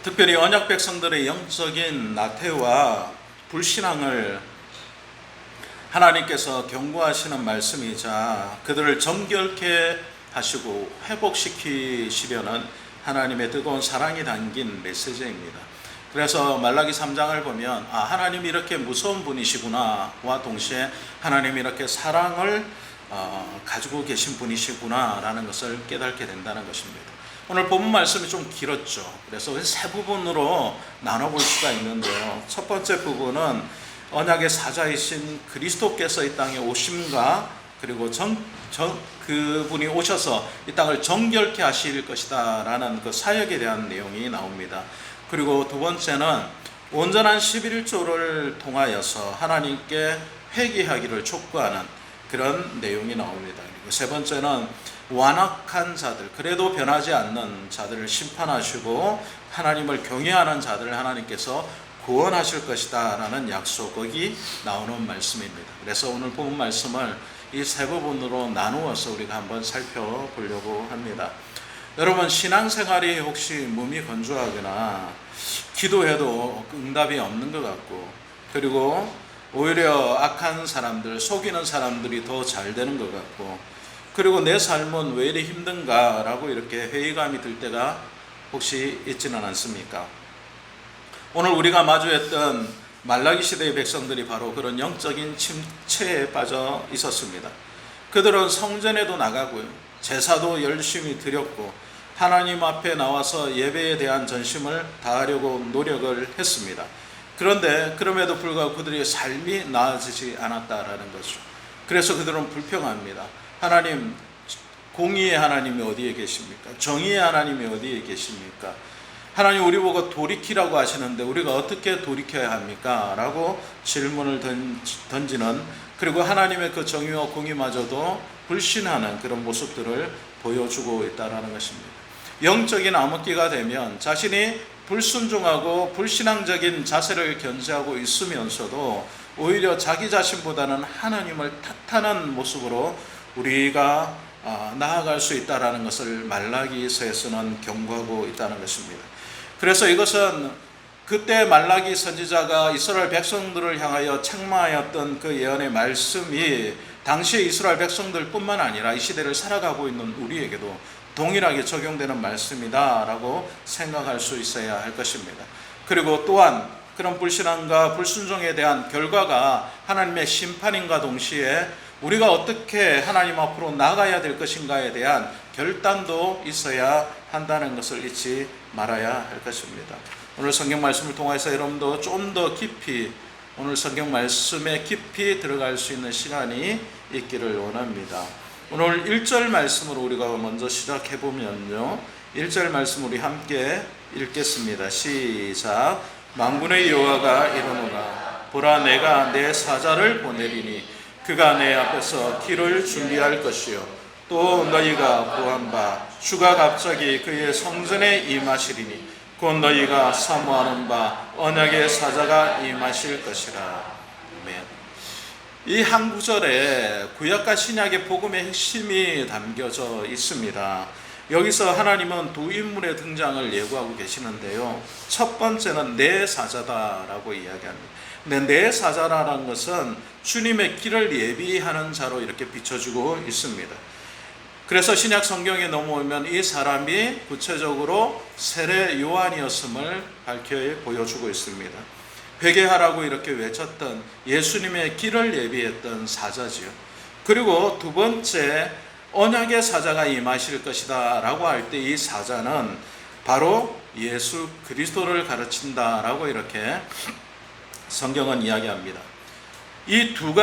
특별히 언약 백성들의 영적인 나태와 불신앙을 하나님께서 경고하시는 말씀이자 그들을 정결케 하시고 회복시키시려는 하나님의 뜨거운 사랑이 담긴 메시지입니다. 그래서 말라기 3장을 보면 하나님이 이렇게 무서운 분이시구나와 동시에 하나님이 이렇게 사랑을 가지고 계신 분이시구나 라는 것을 깨닫게 된다는 것입니다. 오늘 본문 말씀이 좀 길었죠. 그래서 세 부분으로 나눠볼 수가 있는데요. 첫 번째 부분은 언약의 사자이신 그리스도께서 이 땅에 오심과 그리고 그분이 오셔서 이 땅을 정결케 하실 것이다 라는 그 사역에 대한 내용이 나옵니다. 그리고 두 번째는 온전한 11조를 통하여서 하나님께 회개하기를 촉구하는 그런 내용이 나옵니다. 그리고 세 번째는 완악한 자들, 그래도 변하지 않는 자들을 심판하시고 하나님을 경외하는 자들을 하나님께서 구원하실 것이다 라는 약속이 나오는 말씀입니다. 그래서 오늘 본 말씀을 이 세 부분으로 나누어서 우리가 한번 살펴보려고 합니다. 여러분, 신앙생활이 혹시 몸이 건조하거나 기도해도 응답이 없는 것 같고, 그리고 오히려 악한 사람들, 속이는 사람들이 더 잘 되는 것 같고, 그리고 내 삶은 왜 이리 힘든가 라고 이렇게 회의감이 들 때가 혹시 있지는 않습니까? 오늘 우리가 마주했던 말라기 시대의 백성들이 바로 그런 영적인 침체에 빠져 있었습니다. 그들은 성전에도 나가고요, 제사도 열심히 드렸고 하나님 앞에 나와서 예배에 대한 전심을 다하려고 노력을 했습니다. 그런데 그럼에도 불구하고 그들의 삶이 나아지지 않았다라는 거죠. 그래서 그들은 불평합니다. 하나님, 공의의 하나님이 어디에 계십니까? 정의의 하나님이 어디에 계십니까? 하나님, 우리 보고 돌이키라고 하시는데 우리가 어떻게 돌이켜야 합니까? 라고 질문을 던지는, 그리고 하나님의 그 정의와 공의마저도 불신하는 그런 모습들을 보여주고 있다는 것입니다. 영적인 암흑기가 되면 자신이 불순종하고 불신앙적인 자세를 견지하고 있으면서도 오히려 자기 자신보다는 하나님을 탓하는 모습으로 우리가 나아갈 수 있다는 것을 말라기서에서는 경고하고 있다는 것입니다. 그래서 이것은 그때 말라기 선지자가 이스라엘 백성들을 향하여 책망하였던 그 예언의 말씀이 당시의 이스라엘 백성들뿐만 아니라 이 시대를 살아가고 있는 우리에게도 동일하게 적용되는 말씀이다라고 생각할 수 있어야 할 것입니다. 그리고 또한 그런 불신앙과 불순종에 대한 결과가 하나님의 심판인과 동시에 우리가 어떻게 하나님 앞으로 나가야 될 것인가에 대한 결단도 있어야 한다는 것을 잊지 말아야 할 것입니다. 오늘 성경 말씀을 통해서 여러분도 좀 더 깊이 오늘 성경 말씀에 깊이 들어갈 수 있는 시간이 있기를 원합니다. 오늘 1절 말씀으로 우리가 먼저 시작해 보면요, 1절 말씀 우리 함께 읽겠습니다. 시작. 만군의 여호와가 이르노라. 보라, 내가 내 사자를 보내리니 그가 내 앞에서 길을 준비할 것이요, 또 너희가 보한 바 주가 갑자기 그의 성전에 임하시리니 곧 너희가 사모하는 바 언약의 사자가 임하실 것이라. 아멘. 이 한 구절에 구약과 신약의 복음의 핵심이 담겨져 있습니다. 여기서 하나님은 두 인물의 등장을 예고하고 계시는데요, 첫 번째는 내 사자다라고 이야기합니다. 내 사자라는 것은 주님의 길을 예비하는 자로 이렇게 비춰주고 있습니다. 그래서 신약 성경에 넘어오면 이 사람이 구체적으로 세례 요한이었음을 밝혀 보여주고 있습니다. 회개하라고 이렇게 외쳤던 예수님의 길을 예비했던 사자지요. 그리고 두 번째, 언약의 사자가 임하실 것이다 라고 할 때 이 사자는 바로 예수 그리스도를 가르친다라고 이렇게 성경은 이야기합니다. 이 두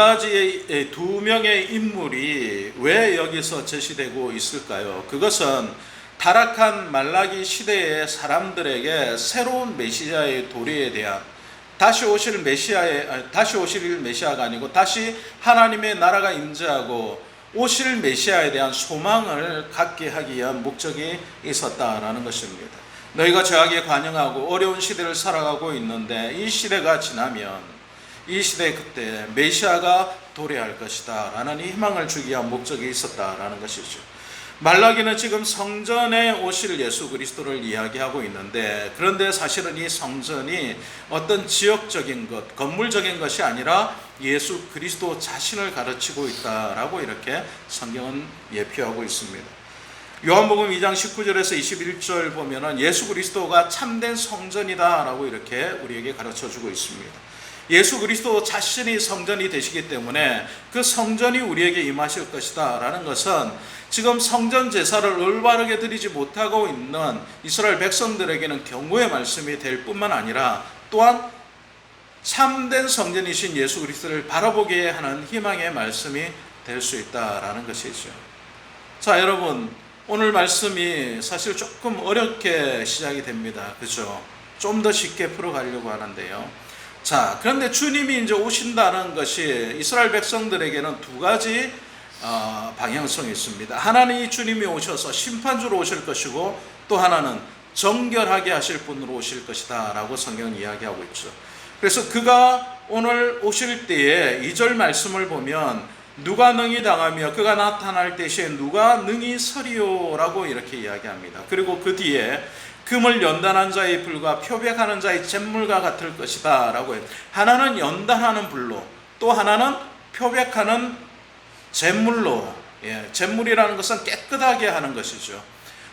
명의 인물이 왜 여기서 제시되고 있을까요? 그것은 타락한 말라기 시대의 사람들에게 새로운 메시아의 도래에 대한, 다시 오실 메시아가 아니고 다시 하나님의 나라가 임재하고 오실 메시아에 대한 소망을 갖게 하기 위한 목적이 있었다라는 것입니다. 너희가 죄악에 관영하고 어려운 시대를 살아가고 있는데 이 시대가 지나면 이 시대 그때 메시아가 도래할 것이다 라는 희망을 주기 위한 목적이 있었다라는 것이죠. 말라기는 지금 성전에 오실 예수 그리스도를 이야기하고 있는데, 그런데 사실은 이 성전이 어떤 지역적인 것, 건물적인 것이 아니라 예수 그리스도 자신을 가르치고 있다라고 이렇게 성경은 예표하고 있습니다. 요한복음 2장 19절에서 21절 보면은 예수 그리스도가 참된 성전이다라고 이렇게 우리에게 가르쳐주고 있습니다. 예수 그리스도 자신이 성전이 되시기 때문에 그 성전이 우리에게 임하실 것이다 라는 것은 지금 성전 제사를 올바르게 드리지 못하고 있는 이스라엘 백성들에게는 경고의 말씀이 될 뿐만 아니라 또한 참된 성전이신 예수 그리스도를 바라보게 하는 희망의 말씀이 될 수 있다라는 것이죠. 자, 여러분, 오늘 말씀이 사실 조금 어렵게 시작이 됩니다. 그죠? 좀 더 쉽게 풀어가려고 하는데요. 자, 그런데 주님이 이제 오신다는 것이 이스라엘 백성들에게는 두 가지 방향성이 있습니다. 하나는 이 주님이 오셔서 심판주로 오실 것이고, 또 하나는 정결하게 하실 분으로 오실 것이다 라고 성경은 이야기하고 있죠. 그래서 그가 오늘 오실 때에 2절 말씀을 보면 누가 능히 당하며 그가 나타날 때시에 누가 능히 서리요 라고 이렇게 이야기합니다. 그리고 그 뒤에 금을 연단한 자의 불과 표백하는 자의 잿물과 같을 것이다 라고 해요. 하나는 연단하는 불로, 또 하나는 표백하는 잿물로, 잿물이라는 것은 깨끗하게 하는 것이죠.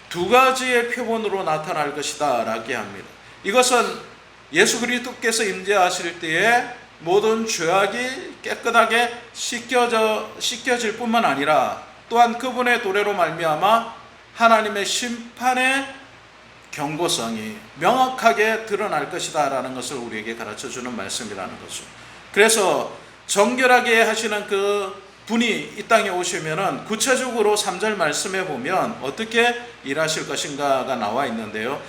두 가지의 표본으로 나타날 것이다 라고 합니다. 이것은 예수 그리스도께서 임재하실 때에 모든 죄악이 깨끗하게 씻겨질 뿐만 아니라 또한 그분의 도래로 말미암아 하나님의 심판의 경고성이 명확하게 드러날 것이다 라는 것을 우리에게 가르쳐주는 말씀이라는 거죠. 그래서 정결하게 하시는 그 분이 이 땅에 오시면은 구체적으로 3절 말씀에 보면 어떻게 일하실 것인가가 나와 있는데요.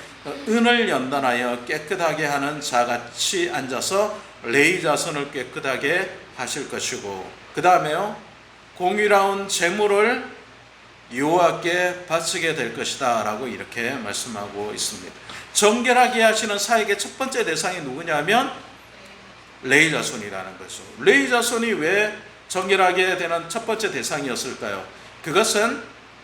은을 연단하여 깨끗하게 하는 자같이 앉아서 레위 자손을 깨끗하게 하실 것이고, 그 다음에요, 공의로운 제물을 여호와께 바치게 될 것이다 라고 이렇게 말씀하고 있습니다. 정결하게 하시는 사역의 첫 번째 대상이 누구냐면 레위 자손이라는 거죠. 레위 자손이 왜 정결하게 되는 첫 번째 대상이었을까요? 그것은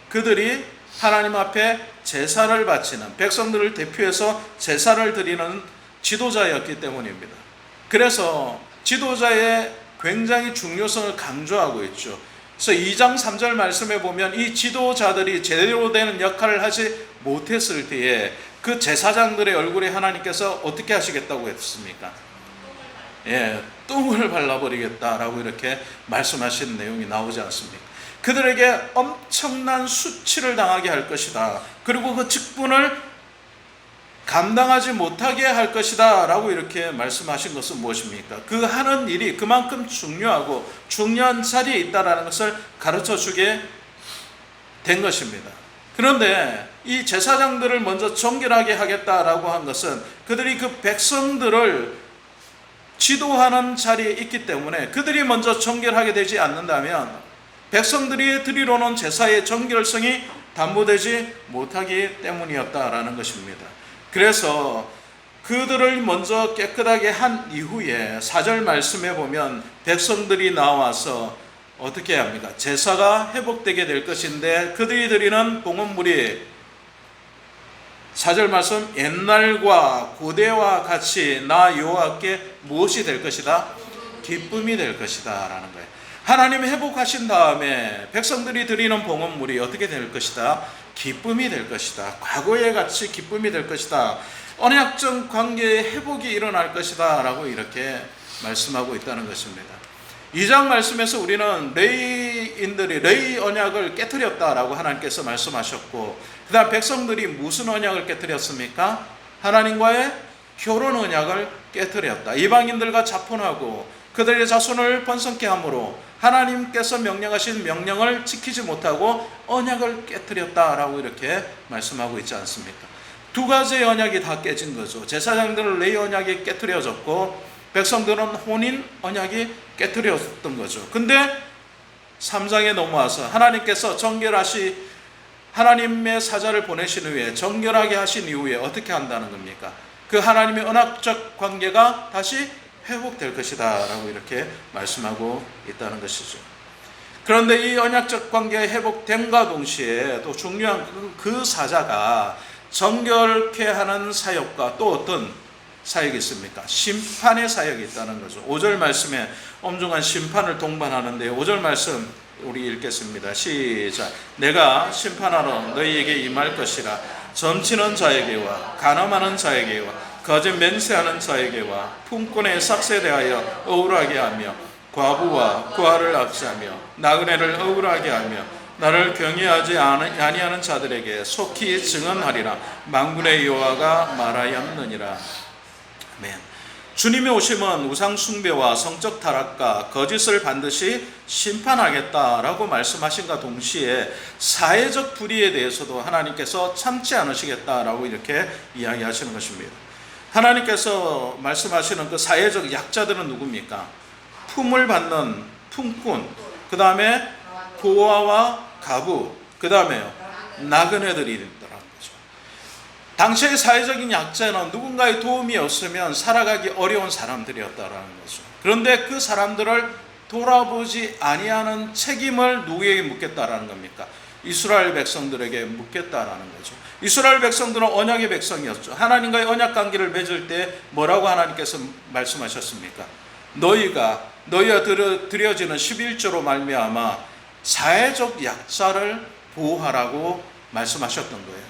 그들이 하나님 앞에 제사를 바치는, 백성들을 대표해서 제사를 드리는 지도자였기 때문입니다. 그래서 지도자의 굉장히 중요성을 강조하고 있죠. 그래서 2장 3절 말씀에 보면 이 지도자들이 제대로 되는 역할을 하지 못했을 때에 그 제사장들의 얼굴에 하나님께서 어떻게 하시겠다고 했습니까? 똥을 발라버리겠다라고 이렇게 말씀하신 내용이 나오지 않습니까? 그들에게 엄청난 수치를 당하게 할 것이다. 그리고 그 직분을 감당하지 못하게 할 것이다 라고 이렇게 말씀하신 것은 무엇입니까? 그 하는 일이 그만큼 중요하고 중요한 자리에 있다는 것을 가르쳐 주게 된 것입니다. 그런데 이 제사장들을 먼저 정결하게 하겠다라고 한 것은 그들이 그 백성들을 지도하는 자리에 있기 때문에 그들이 먼저 정결하게 되지 않는다면 백성들이 드리러는 제사의 정결성이 담보되지 못하기 때문이었다라는 것입니다. 그래서 그들을 먼저 깨끗하게 한 이후에 4절 말씀에 보면 백성들이 나와서 어떻게 합니까? 제사가 회복되게 될 것인데 그들이 드리는 봉헌물이 4절 말씀, 옛날과 고대와 같이 나 여호와께 무엇이 될 것이다? 기쁨이 될 것이다 라는 거예요. 하나님이 회복하신 다음에 백성들이 드리는 봉헌물이 어떻게 될 것이다? 기쁨이 될 것이다. 과거에 같이 기쁨이 될 것이다. 언약적 관계의 회복이 일어날 것이다 라고 이렇게 말씀하고 있다는 것입니다. 2장 말씀에서 우리는 레위인들이 레위 언약을 깨뜨렸다라고 하나님께서 말씀하셨고, 그 다음 백성들이 무슨 언약을 깨뜨렸습니까? 하나님과의 결혼 언약을 깨뜨렸다. 이방인들과 자폰하고 그들의 자손을 번성케 함으로 하나님께서 명령하신 명령을 지키지 못하고 언약을 깨뜨렸다라고 이렇게 말씀하고 있지 않습니까? 두 가지의 언약이 다 깨진 거죠. 제사장들은 레위 언약이 깨뜨려졌고 백성들은 혼인 언약이 깨뜨려졌던 거죠. 근데 3장에 넘어와서 하나님께서 하나님의 사자를 보내신 후에 정결하게 하신 이후에 어떻게 한다는 겁니까? 그 하나님의 언약적 관계가 다시 회복될 것이다 라고 이렇게 말씀하고 있다는 것이죠. 그런데 이 언약적 관계가 회복됨과 동시에 또 중요한 그 사자가 정결케 하는 사역과 또 어떤 사역이 있습니까? 심판의 사역이 있다는 거죠. 5절 말씀에 엄중한 심판을 동반하는데 5절 말씀 우리 읽겠습니다. 시작. 내가 심판하러 너희에게 임할 것이라. 점치는 자에게와 간음하는 자에게와 거짓 맹세하는 자에게와 품꾼의 삭스에 대하여 억울하게 하며 과부와 고아를 압제하며 나그네를 억울하게 하며 나를 경외하지 아니하는 자들에게 속히 증언하리라. 만군의 여호와가 말하였느니라. 아멘. 주님의 오심은 우상 숭배와 성적 타락과 거짓을 반드시 심판하겠다라고 말씀하신과 동시에 사회적 불의에 대해서도 하나님께서 참지 않으시겠다라고 이렇게 이야기하시는 것입니다. 하나님께서 말씀하시는 그 사회적 약자들은 누굽니까? 품을 받는 품꾼, 그 다음에 고아와 가부, 그 다음에 나그네들이 있더라는 거죠. 당시의 사회적인 약자는 누군가의 도움이 없으면 살아가기 어려운 사람들이었다라는 거죠. 그런데 그 사람들을 돌아보지 아니하는 책임을 누구에게 묻겠다라는 겁니까? 이스라엘 백성들에게 묻겠다라는 거죠. 이스라엘 백성들은 언약의 백성이었죠. 하나님과의 언약 관계를 맺을 때 뭐라고 하나님께서 말씀하셨습니까? 너희가 드려지는 11조로 말미암아 사회적 약자를 보호하라고 말씀하셨던 거예요.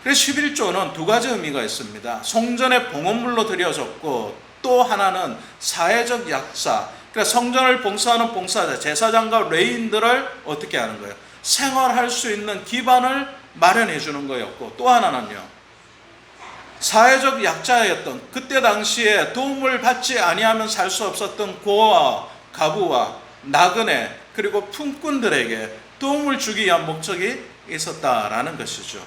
그래서 11조는 두 가지 의미가 있습니다. 성전의 봉헌물로 드려졌고 또 하나는 사회적 약자, 그러니까 성전을 봉사하는 봉사자, 제사장과 레위인들을 어떻게 하는 거예요? 생활할 수 있는 기반을 마련해 주는 거였고 또 하나는요, 사회적 약자였던 그때 당시에 도움을 받지 아니하면 살 수 없었던 고아와 가부와 나그네 그리고 품꾼들에게 도움을 주기 위한 목적이 있었다라는 것이죠.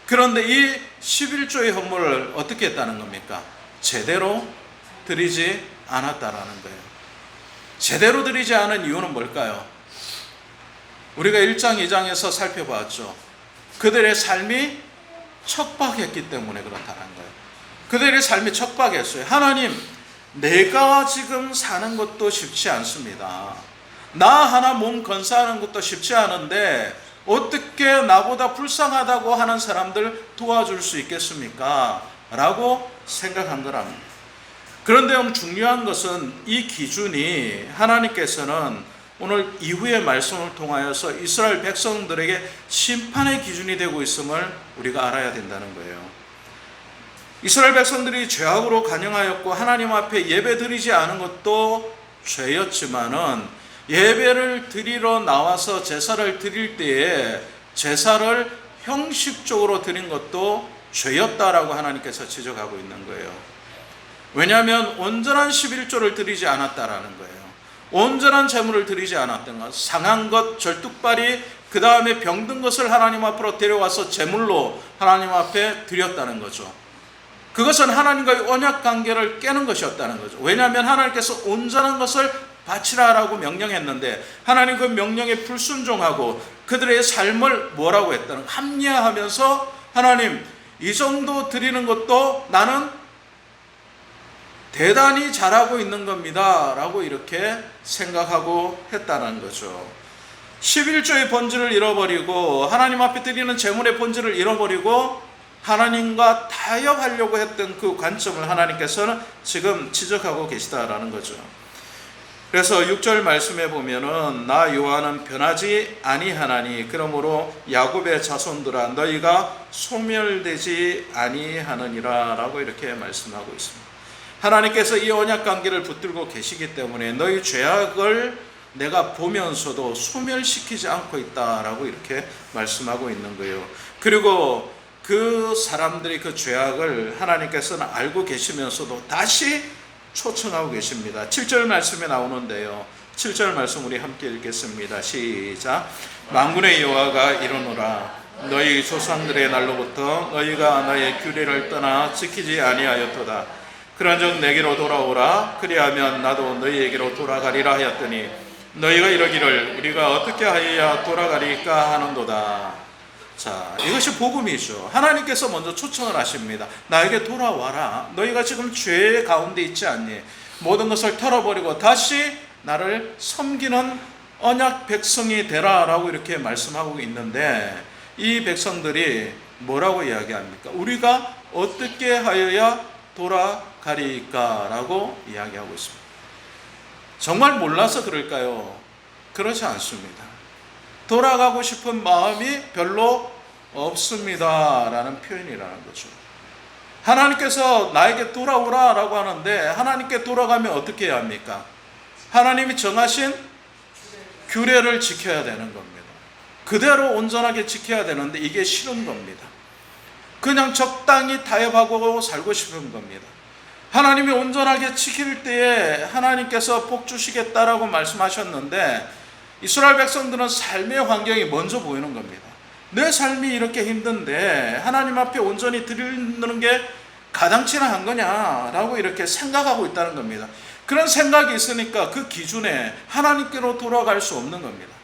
그런데 이 11조의 헌물을 어떻게 했다는 겁니까? 제대로 드리지 않았다라는 거예요. 제대로 드리지 않은 이유는 뭘까요? 우리가 1장 2장에서 살펴봤죠. 그들의 삶이 척박했기 때문에 그렇다는 거예요. 그들의 삶이 척박했어요. 하나님, 내가 지금 사는 것도 쉽지 않습니다. 나 하나 몸 건사하는 것도 쉽지 않은데 어떻게 나보다 불쌍하다고 하는 사람들 도와줄 수 있겠습니까? 라고 생각한 거랍니다. 그런데 중요한 것은 이 기준이 하나님께서는 오늘 이후의 말씀을 통하여서 이스라엘 백성들에게 심판의 기준이 되고 있음을 우리가 알아야 된다는 거예요. 이스라엘 백성들이 죄악으로 간영하였고 하나님 앞에 예배 드리지 않은 것도 죄였지만은 예배를 드리러 나와서 제사를 드릴 때에 제사를 형식적으로 드린 것도 죄였다라고 하나님께서 지적하고 있는 거예요. 왜냐하면 온전한 11조를 드리지 않았다라는 거예요. 온전한 제물을 드리지 않았던 것, 상한 것, 절뚝발이 그 다음에 병든 것을 하나님 앞으로 데려와서 제물로 하나님 앞에 드렸다는 거죠. 그것은 하나님과의 언약 관계를 깨는 것이었다는 거죠. 왜냐하면 하나님께서 온전한 것을 바치라라고 명령했는데 하나님 그 명령에 불순종하고 그들의 삶을 뭐라고 했다는, 합리화하면서 하나님 이 정도 드리는 것도 나는 대단히 잘하고 있는 겁니다 라고 이렇게 생각하고 했다는 거죠. 11조의 본질을 잃어버리고 하나님 앞에 드리는 제물의 본질을 잃어버리고 하나님과 타협하려고 했던 그 관점을 하나님께서는 지금 지적하고 계시다라는 거죠. 그래서 6절 말씀에 보면은 나 여호와는 변하지 아니하나니 그러므로 야곱의 자손들아 너희가 소멸되지 아니하느니라 라고 이렇게 말씀하고 있습니다. 하나님께서 이 언약 관계를 붙들고 계시기 때문에 너희 죄악을 내가 보면서도 소멸시키지 않고 있다라고 이렇게 말씀하고 있는 거예요. 그리고 그 사람들이 그 죄악을 하나님께서는 알고 계시면서도 다시 초청하고 계십니다. 7절 말씀에 나오는데요. 7절 말씀 우리 함께 읽겠습니다. 시작. 만군의 여호와가 이르노라 너희 조상들의 날로부터 너희가 나의 규례를 떠나 지키지 아니하였도다. 그런즉 내게로 돌아오라. 그리하면 나도 너희에게로 돌아가리라 하였더니 너희가 이러기를 우리가 어떻게 하여야 돌아가리까 하는도다. 자, 이것이 복음이죠. 하나님께서 먼저 초청을 하십니다. 나에게 돌아와라. 너희가 지금 죄 가운데 있지 않니? 모든 것을 털어버리고 다시 나를 섬기는 언약 백성이 되라라고 이렇게 말씀하고 있는데, 이 백성들이 뭐라고 이야기합니까? 우리가 어떻게 하여야 돌아가리까? 라고 이야기하고 있습니다. 정말 몰라서 그럴까요? 그렇지 않습니다. 돌아가고 싶은 마음이 별로 없습니다 라는 표현이라는 거죠. 하나님께서 나에게 돌아오라 라고 하는데, 하나님께 돌아가면 어떻게 해야 합니까? 하나님이 정하신 규례를 지켜야 되는 겁니다. 그대로 온전하게 지켜야 되는데 이게 싫은 겁니다. 그냥 적당히 타협하고 살고 싶은 겁니다. 하나님이 온전하게 지킬 때에 하나님께서 복 주시겠다라고 말씀하셨는데, 이스라엘 백성들은 삶의 환경이 먼저 보이는 겁니다. 내 삶이 이렇게 힘든데 하나님 앞에 온전히 드리는 게 가당치나 한 거냐라고 이렇게 생각하고 있다는 겁니다. 그런 생각이 있으니까 그 기준에 하나님께로 돌아갈 수 없는 겁니다.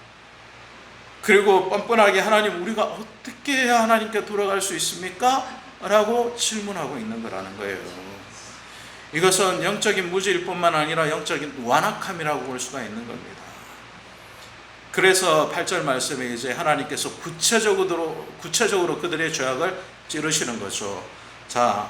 그리고 뻔뻔하게 하나님, 우리가 어떻게 해야 하나님께 돌아갈 수 있습니까? 라고 질문하고 있는 거라는 거예요. 이것은 영적인 무지일 뿐만 아니라 영적인 완악함이라고 볼 수가 있는 겁니다. 그래서 8절 말씀에 이제 하나님께서 구체적으로 그들의 죄악을 찌르시는 거죠. 자,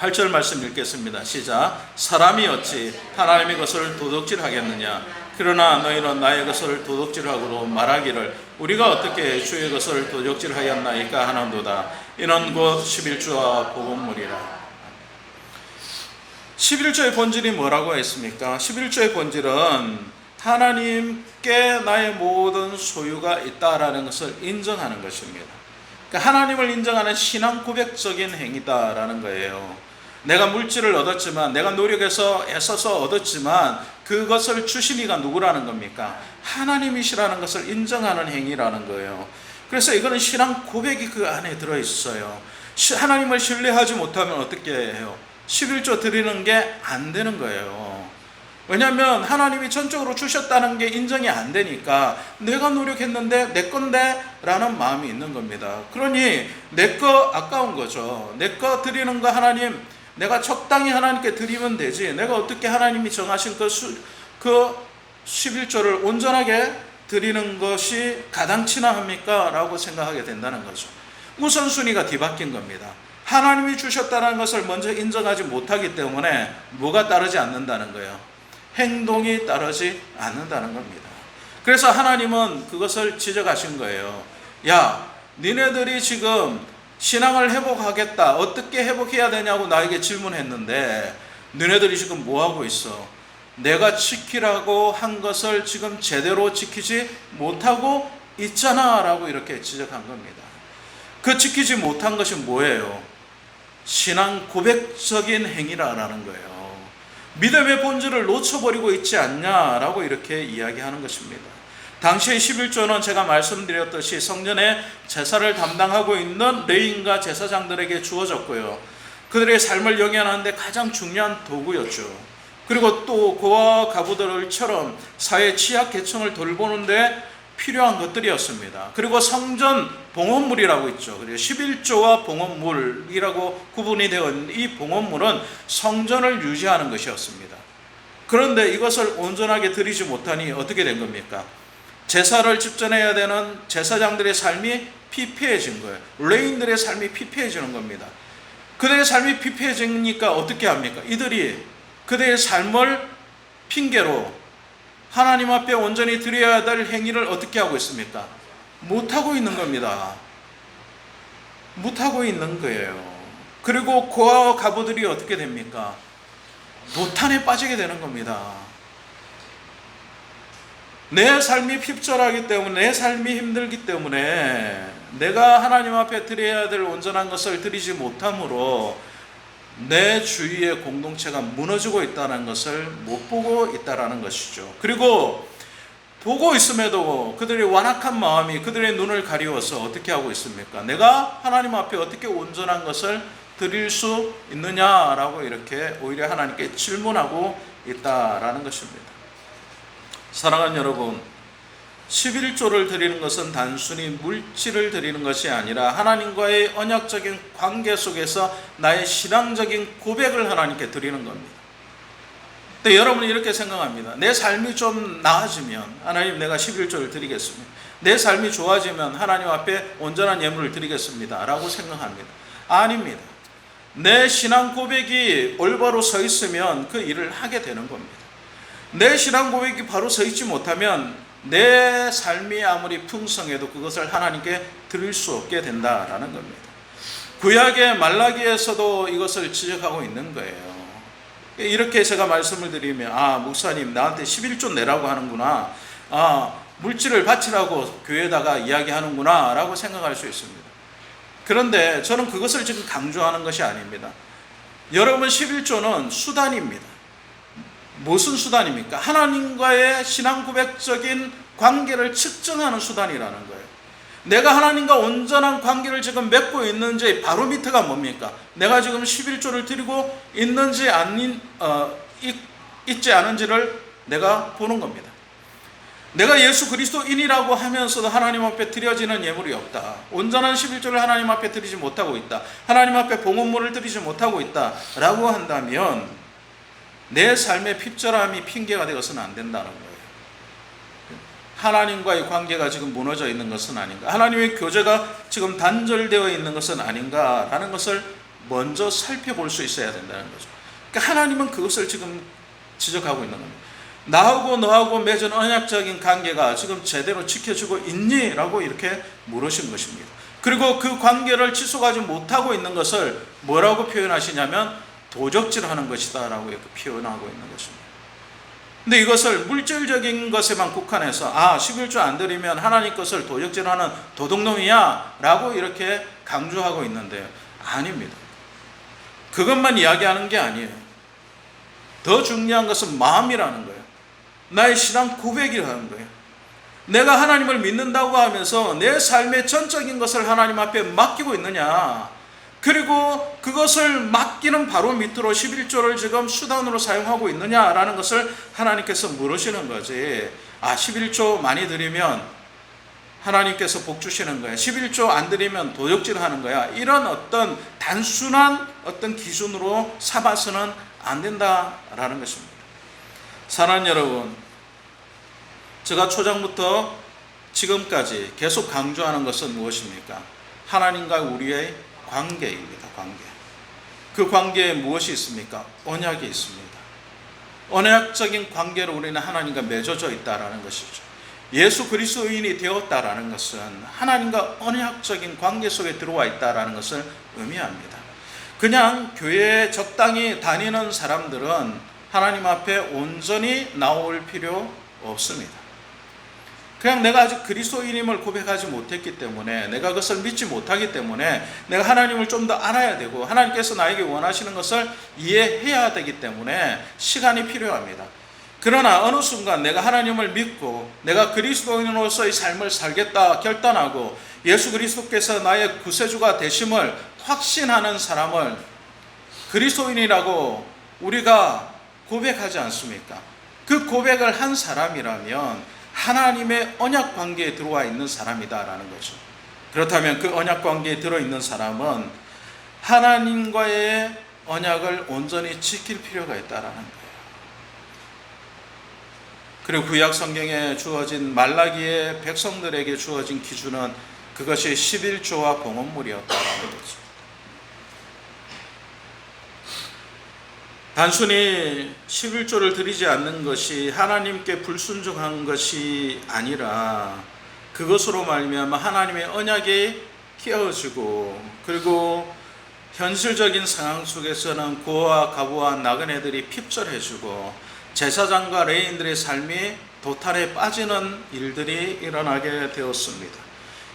8절 말씀 읽겠습니다. 시작. 사람이 어찌 하나님의 것을 도둑질하겠느냐? 그러나 너희는 나의 것을 도둑질하고 말하기를 우리가 어떻게 주의 것을 도둑질하였나이까 하는도다. 이는 곧 11조와 복음물이라. 11조의 본질이 뭐라고 했습니까? 11조의 본질은 하나님께 나의 모든 소유가 있다라는 것을 인정하는 것입니다. 그러니까 하나님을 인정하는 신앙 고백적인 행위다라는 거예요. 내가 물질을 얻었지만, 내가 노력해서 애써서 얻었지만 그것을 주신 이가 누구라는 겁니까? 하나님이시라는 것을 인정하는 행위라는 거예요. 그래서 이거는 신앙 고백이 그 안에 들어있어요. 하나님을 신뢰하지 못하면 어떻게 해요? 11조 드리는 게 안 되는 거예요. 왜냐하면 하나님이 전적으로 주셨다는 게 인정이 안 되니까 내가 노력했는데 내 건데 라는 마음이 있는 겁니다. 그러니 내 거 아까운 거죠. 내 거 드리는 거 하나님, 내가 적당히 하나님께 드리면 되지, 내가 어떻게 하나님이 정하신 그 11조를 온전하게 드리는 것이 가당치나 합니까? 라고 생각하게 된다는 거죠. 우선순위가 뒤바뀐 겁니다. 하나님이 주셨다는 것을 먼저 인정하지 못하기 때문에 뭐가 따르지 않는다는 거예요? 행동이 따르지 않는다는 겁니다. 그래서 하나님은 그것을 지적하신 거예요. 야, 니네들이 지금 신앙을 회복하겠다, 어떻게 회복해야 되냐고 나에게 질문했는데 너네들이 지금 뭐하고 있어? 내가 지키라고 한 것을 지금 제대로 지키지 못하고 있잖아 라고 이렇게 지적한 겁니다. 그 지키지 못한 것이 뭐예요? 신앙 고백적인 행위라는 거예요. 믿음의 본질을 놓쳐버리고 있지 않냐라고 이렇게 이야기하는 것입니다. 당시의 11조는 제가 말씀드렸듯이 성전의 제사를 담당하고 있는 레위인과 제사장들에게 주어졌고요. 그들의 삶을 영위하는 데 가장 중요한 도구였죠. 그리고 또 고아와 가부들처럼 사회 취약 계층을 돌보는 데 필요한 것들이었습니다. 그리고 성전 봉헌물이라고 있죠. 그리고 11조와 봉헌물이라고 구분이 되어 있는 이 봉헌물은 성전을 유지하는 것이었습니다. 그런데 이것을 온전하게 드리지 못하니 어떻게 된 겁니까? 제사를 집전해야 되는 제사장들의 삶이 피폐해진 거예요. 레위인들의 삶이 피폐해지는 겁니다. 그들의 삶이 피폐해지니까 어떻게 합니까? 이들이 그들의 삶을 핑계로 하나님 앞에 온전히 드려야 될 행위를 어떻게 하고 있습니까? 못하고 있는 겁니다. 못하고 있는 거예요. 그리고 고아와 가부들이 어떻게 됩니까? 노탄에 빠지게 되는 겁니다. 내 삶이 핍절하기 때문에, 내 삶이 힘들기 때문에 내가 하나님 앞에 드려야 될 온전한 것을 드리지 못함으로 내 주위의 공동체가 무너지고 있다는 것을 못 보고 있다는 것이죠. 그리고 보고 있음에도 그들의 완악한 마음이 그들의 눈을 가리워서 어떻게 하고 있습니까? 내가 하나님 앞에 어떻게 온전한 것을 드릴 수 있느냐라고 이렇게 오히려 하나님께 질문하고 있다라는 것입니다. 사랑하는 여러분, 11조를 드리는 것은 단순히 물질을 드리는 것이 아니라 하나님과의 언약적인 관계 속에서 나의 신앙적인 고백을 하나님께 드리는 겁니다. 근데 여러분은 이렇게 생각합니다. 내 삶이 좀 나아지면 하나님 내가 11조를 드리겠습니다. 내 삶이 좋아지면 하나님 앞에 온전한 예물을 드리겠습니다 라고 생각합니다. 아닙니다. 내 신앙 고백이 올바로 서 있으면 그 일을 하게 되는 겁니다. 내 신앙 고백이 바로 서 있지 못하면 내 삶이 아무리 풍성해도 그것을 하나님께 드릴 수 없게 된다라는 겁니다. 구약의 말라기에서도 이것을 지적하고 있는 거예요. 이렇게 제가 말씀을 드리면 목사님 나한테 11조 내라고 하는구나, 물질을 바치라고 교회에다가 이야기하는구나 라고 생각할 수 있습니다. 그런데 저는 그것을 지금 강조하는 것이 아닙니다. 여러분, 11조는 수단입니다. 무슨 수단입니까? 하나님과의 신앙 고백적인 관계를 측정하는 수단이라는 거예요. 내가 하나님과 온전한 관계를 지금 맺고 있는지 바로미터가 뭡니까? 내가 지금 11조를 드리고 있는지 있지 않은지를 내가 보는 겁니다. 내가 예수 그리스도인이라고 하면서도 하나님 앞에 드려지는 예물이 없다, 온전한 11조를 하나님 앞에 드리지 못하고 있다, 하나님 앞에 봉헌물을 드리지 못하고 있다 라고 한다면 내 삶의 핍절함이 핑계가 되어서는 안 된다는 거예요. 하나님과의 관계가 지금 무너져 있는 것은 아닌가, 하나님의 교제가 지금 단절되어 있는 것은 아닌가라는 것을 먼저 살펴볼 수 있어야 된다는 거죠. 그러니까 하나님은 그것을 지금 지적하고 있는 겁니다. 나하고 너하고 맺은 언약적인 관계가 지금 제대로 지켜지고 있니? 라고 이렇게 물으신 것입니다. 그리고 그 관계를 지속하지 못하고 있는 것을 뭐라고 표현하시냐면 도적질하는 것이다 라고 이렇게 표현하고 있는 것입니다. 근데 이것을 물질적인 것에만 국한해서 11조 안 드리면 하나님 것을 도적질하는 도둑놈이야 라고 이렇게 강조하고 있는데요, 아닙니다. 그것만 이야기하는 게 아니에요. 더 중요한 것은 마음이라는 거예요. 나의 신앙 고백이라는 거예요. 내가 하나님을 믿는다고 하면서 내 삶의 전적인 것을 하나님 앞에 맡기고 있느냐, 그리고 그것을 맡기는 바로 밑으로 11조를 지금 수단으로 사용하고 있느냐라는 것을 하나님께서 물으시는 거지. 11조 많이 드리면 하나님께서 복 주시는 거야, 11조 안 드리면 도적질 하는 거야, 이런 어떤 단순한 어떤 기준으로 삼아서는 안 된다라는 것입니다. 사랑하는 여러분, 제가 초장부터 지금까지 계속 강조하는 것은 무엇입니까? 하나님과 우리의 관계입니다. 관계. 그 관계에 무엇이 있습니까? 언약이 있습니다. 언약적인 관계로 우리는 하나님과 맺어져 있다라는 것이죠. 예수 그리스도인이 되었다라는 것은 하나님과 언약적인 관계 속에 들어와 있다라는 것을 의미합니다. 그냥 교회에 적당히 다니는 사람들은 하나님 앞에 온전히 나올 필요 없습니다. 그냥 내가 아직 그리스도인임을 고백하지 못했기 때문에, 내가 그것을 믿지 못하기 때문에 내가 하나님을 좀 더 알아야 되고 하나님께서 나에게 원하시는 것을 이해해야 되기 때문에 시간이 필요합니다. 그러나 어느 순간 내가 하나님을 믿고 내가 그리스도인으로서의 삶을 살겠다 결단하고 예수 그리스도께서 나의 구세주가 되심을 확신하는 사람을 그리스도인이라고 우리가 고백하지 않습니까? 그 고백을 한 사람이라면 하나님의 언약 관계에 들어와 있는 사람이다라는 거죠. 그렇다면 그 언약 관계에 들어있는 사람은 하나님과의 언약을 온전히 지킬 필요가 있다라는 거예요. 그리고 구약 성경에 주어진 말라기의 백성들에게 주어진 기준은 그것이 11조와 봉헌물이었다라는 거죠. 단순히 11조를 드리지 않는 것이 하나님께 불순종한 것이 아니라 그것으로 말미암아 하나님의 언약이 깨어지고, 그리고 현실적인 상황 속에서는 고와 가부와 나그네들이 핍절해지고 제사장과 레위인들의 삶이 도탈에 빠지는 일들이 일어나게 되었습니다.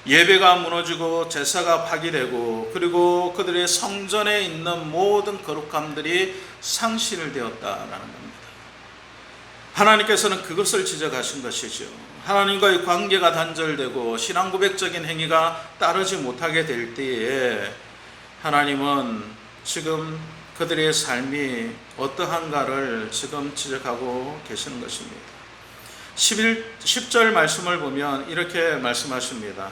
예배가 무너지고 제사가 파기되고, 그리고 그들의 성전에 있는 모든 거룩함들이 상실되었다라는 겁니다. 하나님께서는 그것을 지적하신 것이죠. 하나님과의 관계가 단절되고 신앙 고백적인 행위가 따르지 못하게 될 때에 하나님은 지금 그들의 삶이 어떠한가를 지금 지적하고 계시는 것입니다. 10절 말씀을 보면 이렇게 말씀하십니다.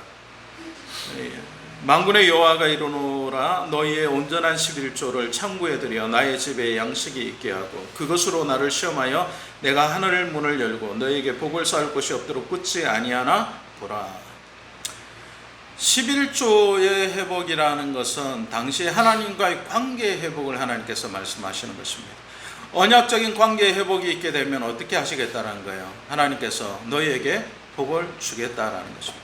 만군의 여호와가 이르노라 너희의 온전한 11조를 창구에 들여 나의 집에 양식이 있게 하고 그것으로 나를 시험하여 내가 하늘 문을 열고 너희에게 복을 쌓을 곳이 없도록 굳지 아니하나 보라. 11조의 회복이라는 것은 당시 하나님과의 관계의 회복을 하나님께서 말씀하시는 것입니다. 언약적인 관계의 회복이 있게 되면 어떻게 하시겠다는 거예요? 하나님께서 너희에게 복을 주겠다라는 것입니다.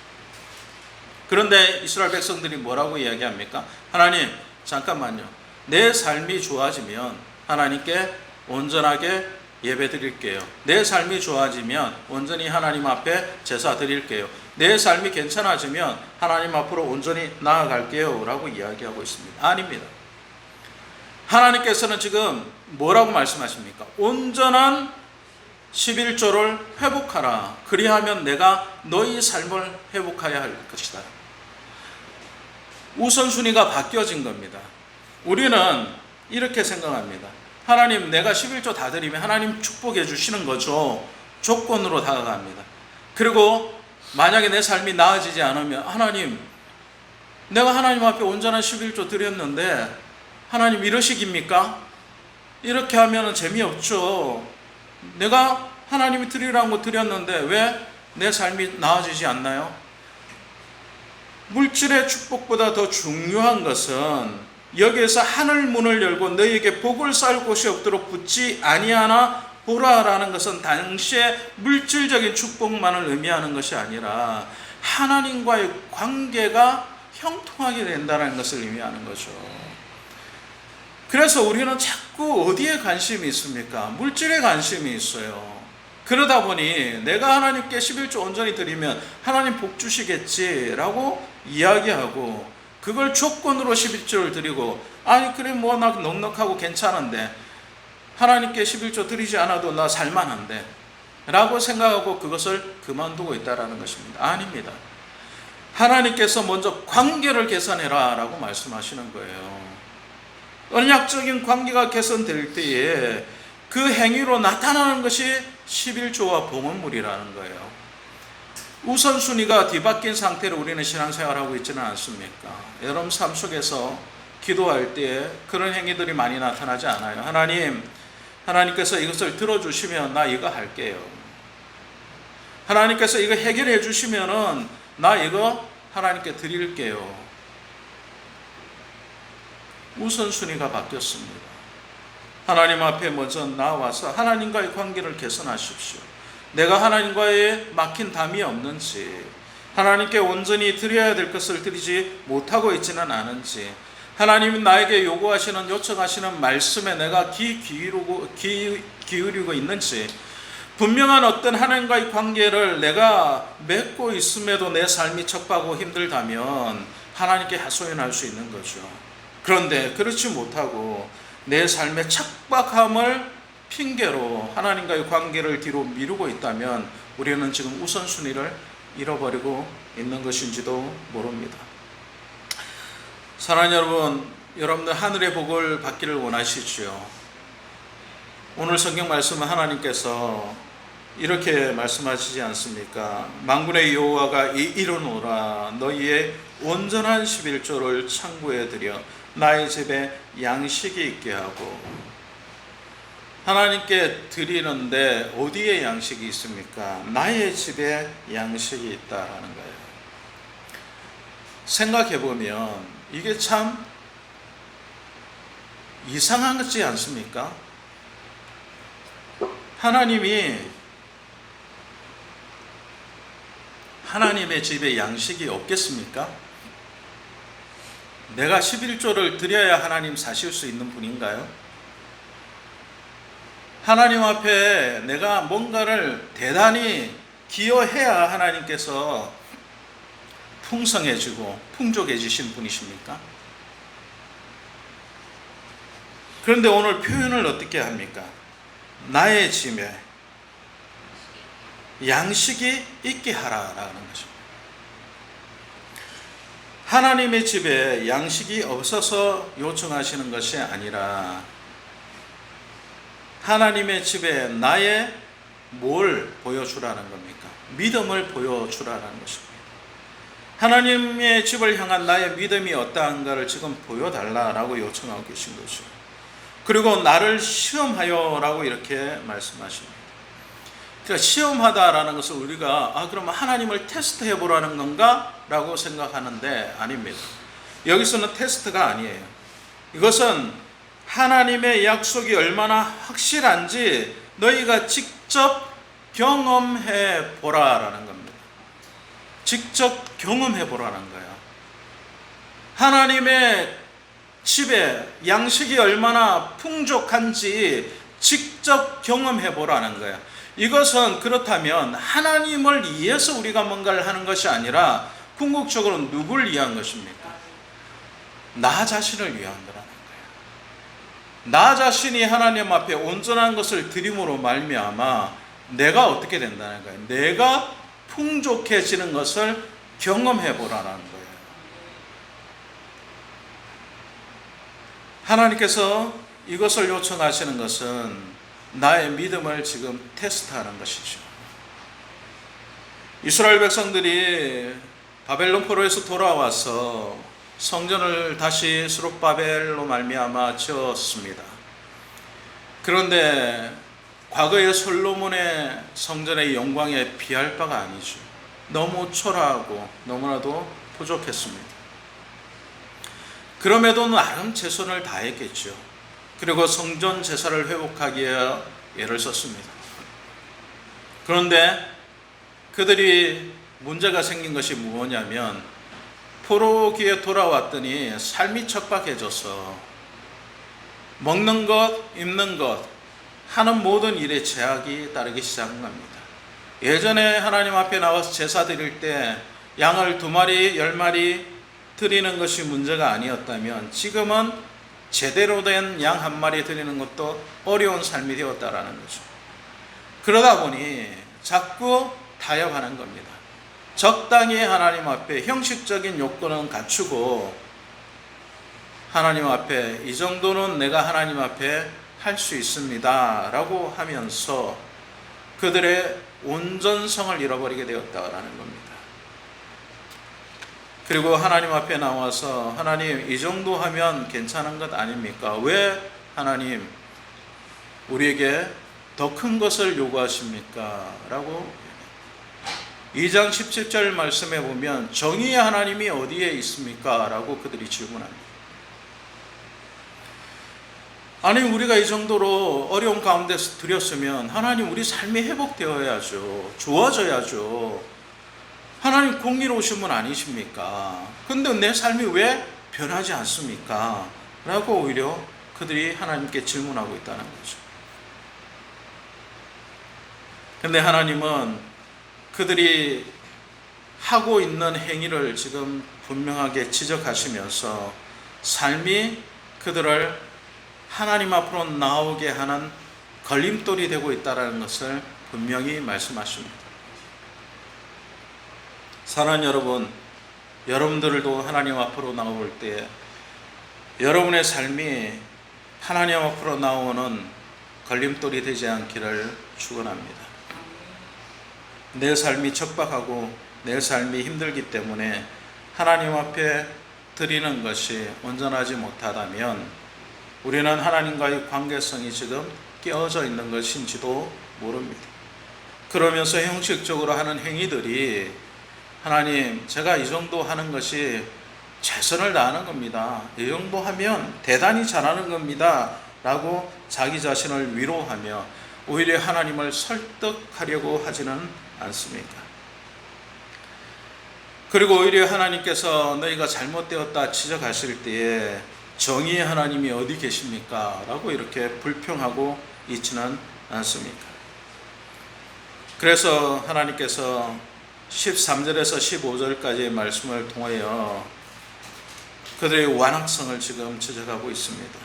그런데 이스라엘 백성들이 뭐라고 이야기합니까? 하나님, 잠깐만요. 내 삶이 좋아지면 하나님께 온전하게 예배 드릴게요. 내 삶이 좋아지면 온전히 하나님 앞에 제사 드릴게요. 내 삶이 괜찮아지면 하나님 앞으로 온전히 나아갈게요 라고 이야기하고 있습니다. 아닙니다. 하나님께서는 지금 뭐라고 말씀하십니까? 온전한 11조를 회복하라. 그리하면 내가 너희 삶을 회복하여 할 것이다. 우선순위가 바뀌어진 겁니다. 우리는 이렇게 생각합니다. 하나님, 내가 11조 다 드리면 하나님 축복해 주시는 거죠. 조건으로 다가갑니다. 그리고 만약에 내 삶이 나아지지 않으면 하나님, 내가 하나님 앞에 온전한 11조 드렸는데 하나님 이러시깁니까? 이렇게 하면 재미없죠. 내가 하나님이 드리라는 거 드렸는데 왜 내 삶이 나아지지 않나요? 물질의 축복보다 더 중요한 것은 여기에서 하늘 문을 열고 너희에게 복을 쌓을 곳이 없도록 붙지 아니하나 보라라는 것은 당시의 물질적인 축복만을 의미하는 것이 아니라 하나님과의 관계가 형통하게 된다는 것을 의미하는 거죠. 그래서 우리는 자꾸 어디에 관심이 있습니까? 물질에 관심이 있어요. 그러다 보니 내가 하나님께 11조 온전히 드리면 하나님 복 주시겠지라고 이야기하고 그걸 조건으로 11조를 드리고 아니 그래 뭐 나 넉넉하고 괜찮은데 하나님께 11조 드리지 않아도 나 살만한데 라고 생각하고 그것을 그만두고 있다는 것입니다. 아닙니다. 하나님께서 먼저 관계를 개선해라 라고 말씀하시는 거예요. 언약적인 관계가 개선될 때에 그 행위로 나타나는 것이 11조와 봉헌물이라는 거예요. 우선순위가 뒤바뀐 상태로 우리는 신앙생활하고 있지는 않습니까? 여러분 삶 속에서 기도할 때 그런 행위들이 많이 나타나지 않아요. 하나님께서 이것을 들어주시면 나 이거 할게요. 하나님께서 이거 해결해 주시면은 나 이거 하나님께 드릴게요. 우선순위가 바뀌었습니다. 하나님 앞에 먼저 나와서 하나님과의 관계를 개선하십시오. 내가 하나님과의 막힌 담이 없는지, 하나님께 온전히 드려야 될 것을 드리지 못하고 있지는 않은지, 하나님이 나에게 요구하시는 요청하시는 말씀에 내가 귀 기울이고 있는지, 분명한 어떤 하나님과의 관계를 내가 맺고 있음에도 내 삶이 척박하고 힘들다면 하나님께 하소연할 수 있는 거죠. 그런데 그렇지 못하고 내 삶의 척박함을 핑계로 하나님과의 관계를 뒤로 미루고 있다면 우리는 지금 우선순위를 잃어버리고 있는 것인지도 모릅니다. 사랑하는 여러분, 여러분들 하늘의 복을 받기를 원하시지요? 오늘 성경 말씀은 하나님께서 이렇게 말씀하시지 않습니까? 만군의 여호와가 이르노라 너희의 온전한 11조를 창구에 들여 나의 집에 양식이 있게 하고. 하나님께 드리는데 어디에 양식이 있습니까? 나의 집에 양식이 있다라는 거예요. 생각해보면 이게 참 이상하지 않습니까? 하나님의 집에 양식이 없겠습니까? 내가 11조를 드려야 하나님 사실 수 있는 분인가요? 하나님 앞에 내가 뭔가를 대단히 기여해야 하나님께서 풍성해지고 풍족해지신 분이십니까? 그런데 오늘 표현을 어떻게 합니까? 나의 집에 양식이 있게 하라라는 것입니다. 하나님의 집에 양식이 없어서 요청하시는 것이 아니라 하나님의 집에 나의 뭘 보여주라는 겁니까? 믿음을 보여주라는 것입니다. 하나님의 집을 향한 나의 믿음이 어떠한가를 지금 보여달라라고 요청하고 계신 거죠. 그리고 나를 시험하여라고 이렇게 말씀하십니다. 그러니까 시험하다라는 것은 우리가 그럼 하나님을 테스트해 보라는 건가? 라고 생각하는데 아닙니다. 여기서는 테스트가 아니에요. 이것은 하나님의 약속이 얼마나 확실한지 너희가 직접 경험해 보라라는 겁니다. 직접 경험해 보라는 거예요. 하나님의 집에 양식이 얼마나 풍족한지 직접 경험해 보라는 거예요. 이것은 그렇다면 하나님을 위해서 우리가 뭔가를 하는 것이 아니라 궁극적으로 누구를 위한 것입니까? 나 자신을 위한 거라는 거예요. 나 자신이 하나님 앞에 온전한 것을 드림으로 말미암아 내가 어떻게 된다는 거예요? 내가 풍족해지는 것을 경험해 보라는 거예요. 하나님께서 이것을 요청하시는 것은 나의 믿음을 지금 테스트하는 것이죠. 이스라엘 백성들이 바벨론 포로에서 돌아와서 성전을 다시 스룹바벨로 말미암아 지었습니다. 그런데 과거의 솔로몬의 성전의 영광에 비할 바가 아니죠. 너무 초라하고 너무나도 부족했습니다. 그럼에도 나름 최선을 다했겠죠. 그리고 성전 제사를 회복하기 위해 애를 썼습니다. 그런데 그들이 문제가 생긴 것이 무엇이냐면 포로기에 돌아왔더니 삶이 척박해져서 먹는 것, 입는 것, 하는 모든 일에 제약이 따르기 시작한 겁니다. 예전에 하나님 앞에 나와서 제사 드릴 때 양을 2마리, 10마리 드리는 것이 문제가 아니었다면 지금은 제대로 된 양 1마리 드리는 것도 어려운 삶이 되었다라는 거죠. 그러다 보니 자꾸 타협하는 겁니다. 적당히 하나님 앞에 형식적인 요건은 갖추고 하나님 앞에 이 정도는 내가 하나님 앞에 할 수 있습니다 라고 하면서 그들의 온전성을 잃어버리게 되었다라는 겁니다. 그리고 하나님 앞에 나와서 하나님 이 정도 하면 괜찮은 것 아닙니까? 왜 하나님 우리에게 더 큰 것을 요구하십니까? 라고 2장 17절 말씀에 보면 정의의 하나님이 어디에 있습니까? 라고 그들이 질문합니다. 아니 우리가 이 정도로 어려운 가운데서 드렸으면 하나님 우리 삶이 회복되어야죠. 좋아져야죠. 하나님 공의로우신 분 아니십니까? 근데 내 삶이 왜 변하지 않습니까? 라고 오히려 그들이 하나님께 질문하고 있다는 거죠. 근데 하나님은 그들이 하고 있는 행위를 지금 분명하게 지적하시면서 삶이 그들을 하나님 앞으로 나오게 하는 걸림돌이 되고 있다는 것을 분명히 말씀하십니다. 사랑하는 여러분, 여러분들도 하나님 앞으로 나올 때 여러분의 삶이 하나님 앞으로 나오는 걸림돌이 되지 않기를 축원합니다. 내 삶이 척박하고 내 삶이 힘들기 때문에 하나님 앞에 드리는 것이 온전하지 못하다면 우리는 하나님과의 관계성이 지금 깨어져 있는 것인지도 모릅니다. 그러면서 형식적으로 하는 행위들이 하나님 제가 이 정도 하는 것이 최선을 다하는 겁니다. 이 정도 하면 대단히 잘하는 겁니다. 라고 자기 자신을 위로하며 오히려 하나님을 설득하려고 하지는 않습니까? 그리고 오히려 하나님께서 너희가 잘못되었다 지적하실 때에 정의의 하나님이 어디 계십니까? 라고 이렇게 불평하고 있지는 않습니까? 그래서 하나님께서 13절에서 15절까지의 말씀을 통하여 그들의 완악성을 지금 지적하고 있습니다.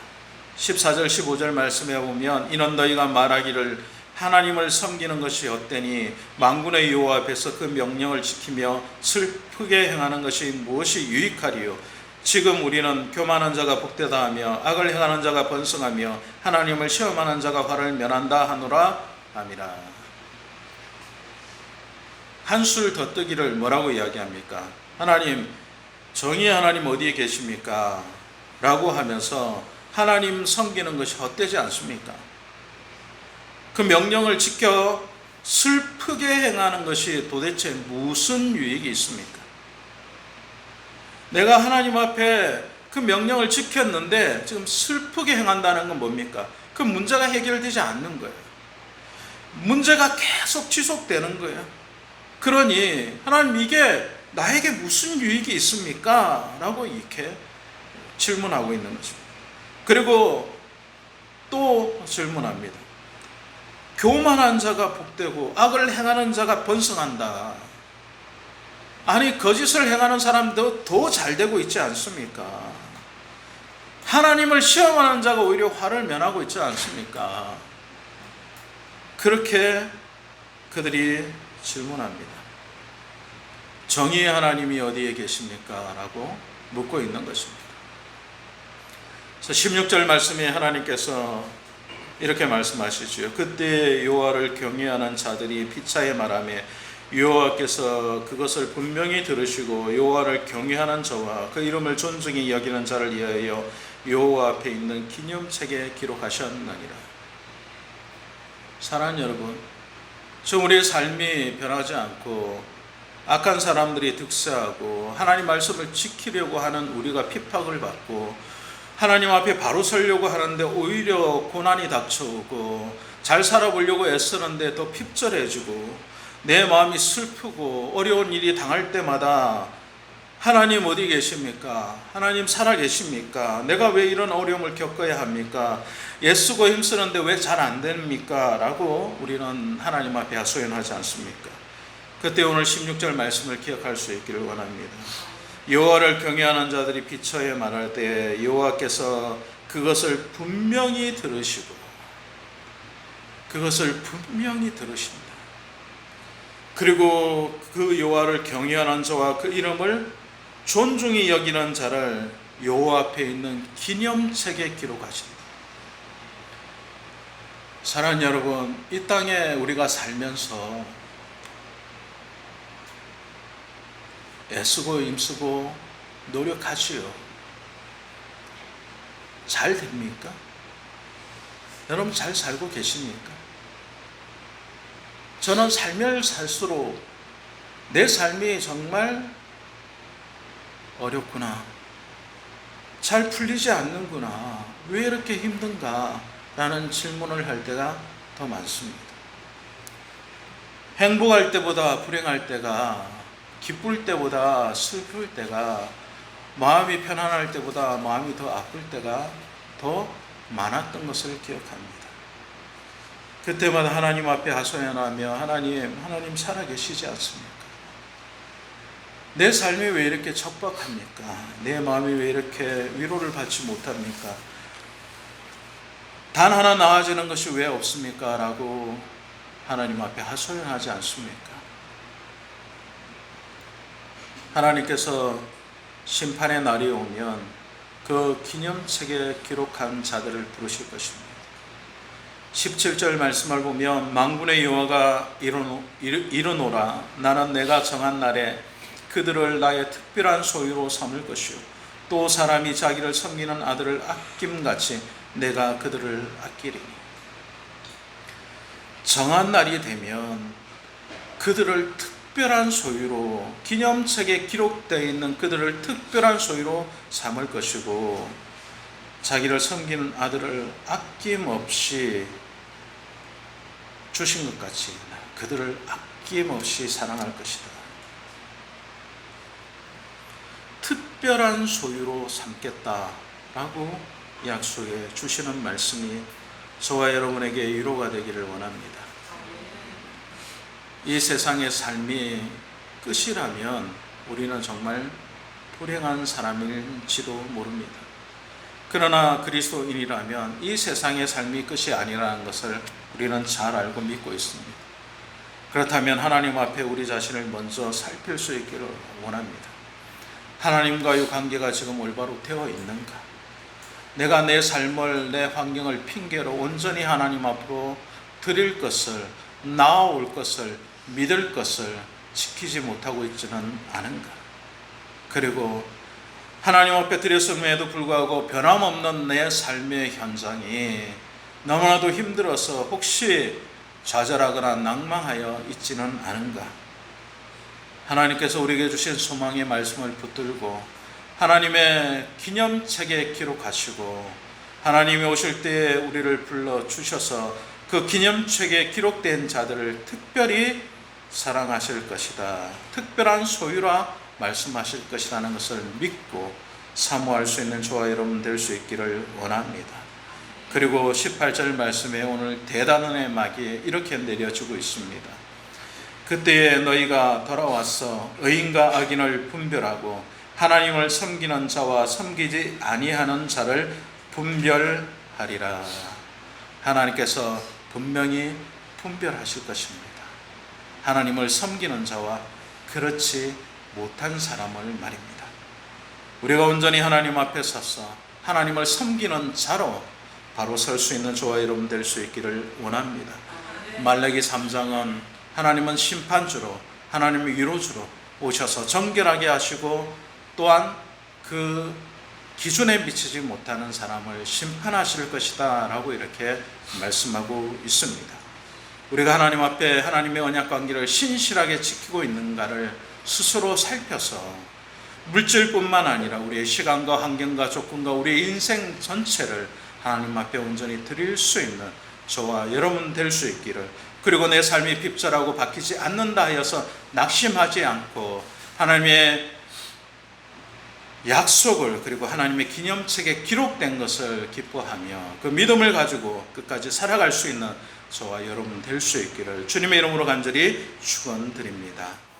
14절 15절 말씀에 보면 이는 너희가 말하기를 하나님을 섬기는 것이 헛되니 만군의 여호와 앞에서 그 명령을 지키며 슬프게 행하는 것이 무엇이 유익하리요? 지금 우리는 교만한 자가 복되다 하며 악을 행하는 자가 번성하며 하나님을 시험하는 자가 화를 면한다 하노라 함이라. 한술 더 뜨기를 뭐라고 이야기합니까? 하나님, 정의의 하나님 어디에 계십니까? 라고 하면서 하나님 섬기는 것이 헛되지 않습니까? 그 명령을 지켜 슬프게 행하는 것이 도대체 무슨 유익이 있습니까? 내가 하나님 앞에 그 명령을 지켰는데 지금 슬프게 행한다는 건 뭡니까? 그 문제가 해결되지 않는 거예요. 문제가 계속 지속되는 거예요. 그러니 하나님, 이게 나에게 무슨 유익이 있습니까? 라고 이렇게 질문하고 있는 것입니다. 그리고 또 질문합니다. 교만한 자가 복되고 악을 행하는 자가 번성한다. 아니, 거짓을 행하는 사람도 더 잘되고 있지 않습니까? 하나님을 시험하는 자가 오히려 화를 면하고 있지 않습니까? 그렇게 그들이 질문합니다. 정의의 하나님이 어디에 계십니까? 라고 묻고 있는 것입니다. 16절 말씀에 하나님께서 이렇게 말씀하시죠. 그때 여호와를 경외하는 자들이 피차에 말하며 여호와께서 그것을 분명히 들으시고 여호와를 경외하는 자와 그 이름을 존중히 여기는 자를 위하여 여호와 앞에 있는 기념책에 기록하셨느니라. 사랑하는 여러분, 지금 우리의 삶이 변하지 않고 악한 사람들이 득세하고 하나님 말씀을 지키려고 하는 우리가 핍박을 받고 하나님 앞에 바로 서려고 하는데 오히려 고난이 닥쳐오고 잘 살아보려고 애쓰는데 더 핍절해지고 내 마음이 슬프고 어려운 일이 당할 때마다 하나님 어디 계십니까? 하나님 살아 계십니까? 내가 왜 이런 어려움을 겪어야 합니까? 애쓰고 힘쓰는데 왜 잘 안 됩니까? 라고 우리는 하나님 앞에 하소연하지 않습니까? 그때 오늘 16절 말씀을 기억할 수 있기를 원합니다. 여호와를 경외하는 자들이 피처에 말할 때 여호와께서 그것을 분명히 들으시고 그것을 분명히 들으신다. 그리고 그 여호와를 경외하는 자와 그 이름을 존중히 여기는 자를 여호와 앞에 있는 기념책에 기록하신다. 사랑하는 여러분, 이 땅에 우리가 살면서 애쓰고 힘쓰고 노력하지요. 잘 됩니까? 여러분 잘 살고 계십니까? 저는 살면 살수록 내 삶이 정말 어렵구나, 잘 풀리지 않는구나, 왜 이렇게 힘든가 라는 질문을 할 때가 더 많습니다. 행복할 때보다 불행할 때가, 기쁠 때보다 슬플 때가, 마음이 편안할 때보다 마음이 더 아플 때가 더 많았던 것을 기억합니다. 그때마다 하나님 앞에 하소연하며 하나님 살아계시지 않습니까? 내 삶이 왜 이렇게 척박합니까? 내 마음이 왜 이렇게 위로를 받지 못합니까? 단 하나 나아지는 것이 왜 없습니까? 라고 하나님 앞에 하소연하지 않습니까? 하나님께서 심판의 날이 오면 그 기념책에 기록한 자들을 부르실 것입니다. 17절 말씀을 보면 만군의 여호와가 이르노라. 나는 내가 정한 날에 그들을 나의 특별한 소유로 삼을 것이요 또 사람이 자기를 섬기는 아들을 아낌같이 내가 그들을 아끼리니. 정한 날이 되면 그들을 특별한 소유로, 기념책에 기록되어 있는 그들을 특별한 소유로 삼을 것이고 자기를 섬기는 아들을 아낌없이 주신 것 같이 그들을 아낌없이 사랑할 것이다. 특별한 소유로 삼겠다라고 약속해 주시는 말씀이 저와 여러분에게 위로가 되기를 원합니다. 이 세상의 삶이 끝이라면 우리는 정말 불행한 사람일지도 모릅니다. 그러나 그리스도인이라면 이 세상의 삶이 끝이 아니라는 것을 우리는 잘 알고 믿고 있습니다. 그렇다면 하나님 앞에 우리 자신을 먼저 살필 수 있기를 원합니다. 하나님과의 관계가 지금 올바로 되어 있는가? 내가 내 삶을, 내 환경을 핑계로 온전히 하나님 앞으로 드릴 것을, 나아올 것을, 믿을 것을 지키지 못하고 있지는 않은가? 그리고 하나님 앞에 드렸음에도 불구하고 변함없는 내 삶의 현장이 너무나도 힘들어서 혹시 좌절하거나 낭망하여 있지는 않은가? 하나님께서 우리에게 주신 소망의 말씀을 붙들고 하나님의 기념책에 기록하시고 하나님이 오실 때에 우리를 불러주셔서 그 기념책에 기록된 자들을 특별히 사랑하실 것이다, 특별한 소유라 말씀하실 것이라는 것을 믿고 사모할 수 있는 저와 여러분 될 수 있기를 원합니다. 그리고 18절 말씀에 오늘 대단원의 막이 이렇게 내려주고 있습니다. 그때에 너희가 돌아와서 의인과 악인을 분별하고 하나님을 섬기는 자와 섬기지 아니하는 자를 분별하리라. 하나님께서 분명히 분별하실 것입니다. 하나님을 섬기는 자와 그렇지 못한 사람을 말입니다. 우리가 온전히 하나님 앞에 서서 하나님을 섬기는 자로 바로 설 수 있는 저와 여러분 될 수 있기를 원합니다. 말라기 3장은 하나님은 심판주로, 하나님의 위로주로 오셔서 정결하게 하시고 또한 그 기준에 미치지 못하는 사람을 심판하실 것이다 라고 이렇게 말씀하고 있습니다. 우리가 하나님 앞에 하나님의 언약 관계를 신실하게 지키고 있는가를 스스로 살펴서 물질뿐만 아니라 우리의 시간과 환경과 조건과 우리의 인생 전체를 하나님 앞에 온전히 드릴 수 있는 저와 여러분 될 수 있기를, 그리고 내 삶이 핍절하고 바뀌지 않는다 하여서 낙심하지 않고 하나님의 약속을 그리고 하나님의 기념책에 기록된 것을 기뻐하며 그 믿음을 가지고 끝까지 살아갈 수 있는 저와 여러분 될 수 있기를 주님의 이름으로 간절히 축원드립니다.